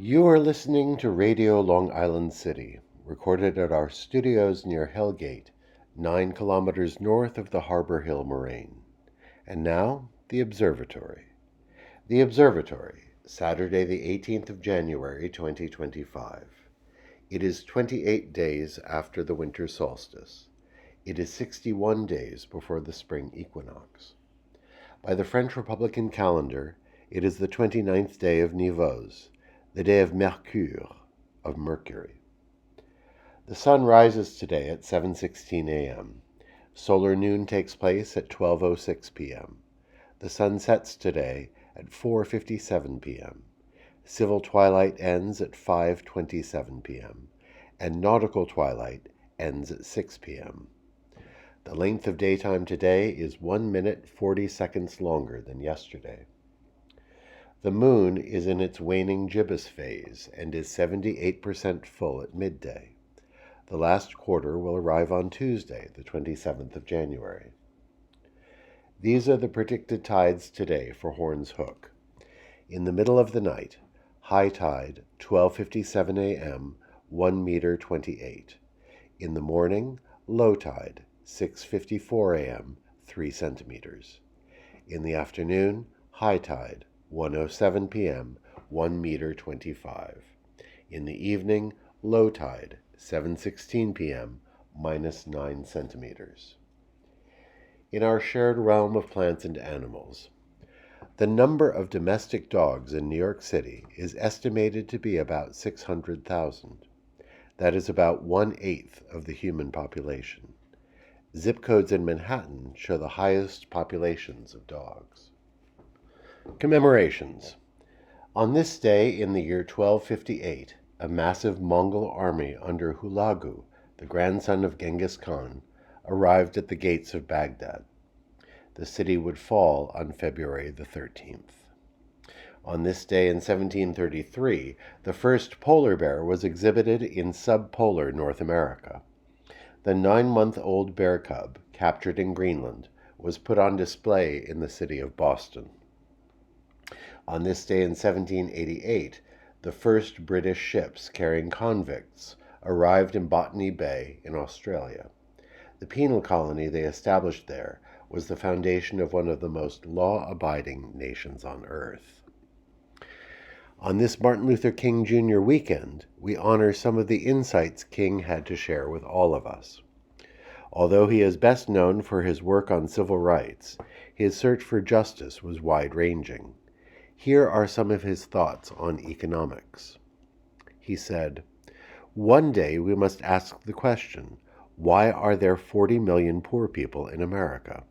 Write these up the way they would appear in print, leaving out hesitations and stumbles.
You are listening to Radio Long Island City, recorded at our studios near Hellgate, 9 kilometers north of the Harbor Hill Moraine. And now, the Observatory. The Observatory, Saturday the 18th of January, 2025. It is 28 days after the winter solstice. It is 61 days before the spring equinox. By the French Republican calendar, it is the 29th day of Nivose, the day of Mercure, of Mercury. The sun rises today at 7:16 a.m. Solar noon takes place at 12:06 p.m. The sun sets today at 4:57 p.m. Civil twilight ends at 5:27 p.m. and nautical twilight ends at 6 p.m. The length of daytime today is 1 minute 40 seconds longer than yesterday. The moon is in its waning gibbous phase and is 78% full at midday. The last quarter will arrive on Tuesday, the 27th of January. These are the predicted tides today for Horn's Hook. In the middle of the night, high tide, 12:57 a.m., 1 meter 28. In the morning, low tide, 6:54 a.m., 3 centimeters. In the afternoon, high tide, 1:07 p.m., 1 meter 25. In the evening, low tide, 7:16 p.m., minus 9 centimeters. In our shared realm of plants and animals, the number of domestic dogs in New York City is estimated to be about 600,000. That is about 1/8 of the human population. Zip codes in Manhattan show the highest populations of dogs. Commemorations. On this day in the year 1258, a massive Mongol army under Hulagu, the grandson of Genghis Khan, arrived at the gates of Baghdad. The city would fall on February the 13th. On this day in 1733, the first polar bear was exhibited in subpolar North America. The 9-month-old bear cub, captured in Greenland, was put on display in the city of Boston. On this day in 1788, the first British ships carrying convicts arrived in Botany Bay in Australia. The penal colony they established there was the foundation of one of the most law-abiding nations on earth. On this Martin Luther King Jr. weekend, we honor some of the insights King had to share with all of us. Although he is best known for his work on civil rights, his search for justice was wide-ranging. Here are some of his thoughts on economics. He said, "One day we must ask the question, why are there 40 million poor people in America?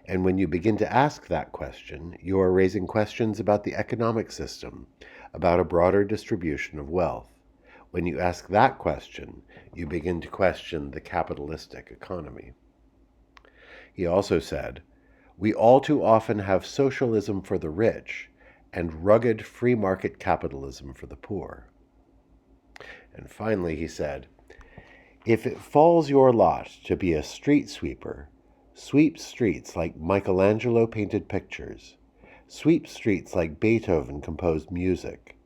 And when you begin to ask that question, you are raising questions about the economic system, about a broader distribution of wealth. When you ask that question, you begin to question the capitalistic economy." He also said, "We all too often have socialism for the rich and rugged free market capitalism for the poor." And finally he said, "If it falls your lot to be a street sweeper, sweep streets like Michelangelo painted pictures, sweep streets like Beethoven composed music,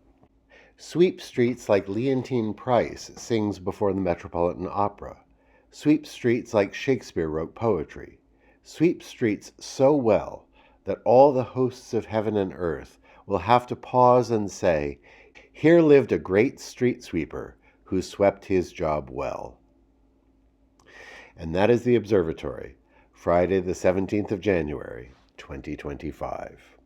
sweep streets like Leontine Price sings before the Metropolitan Opera, sweep streets like Shakespeare wrote poetry, sweep streets so well that all the hosts of heaven and earth will have to pause and say, 'Here lived a great street sweeper who swept his job well.'" And that is the Observatory, Friday the 17th of January, 2025.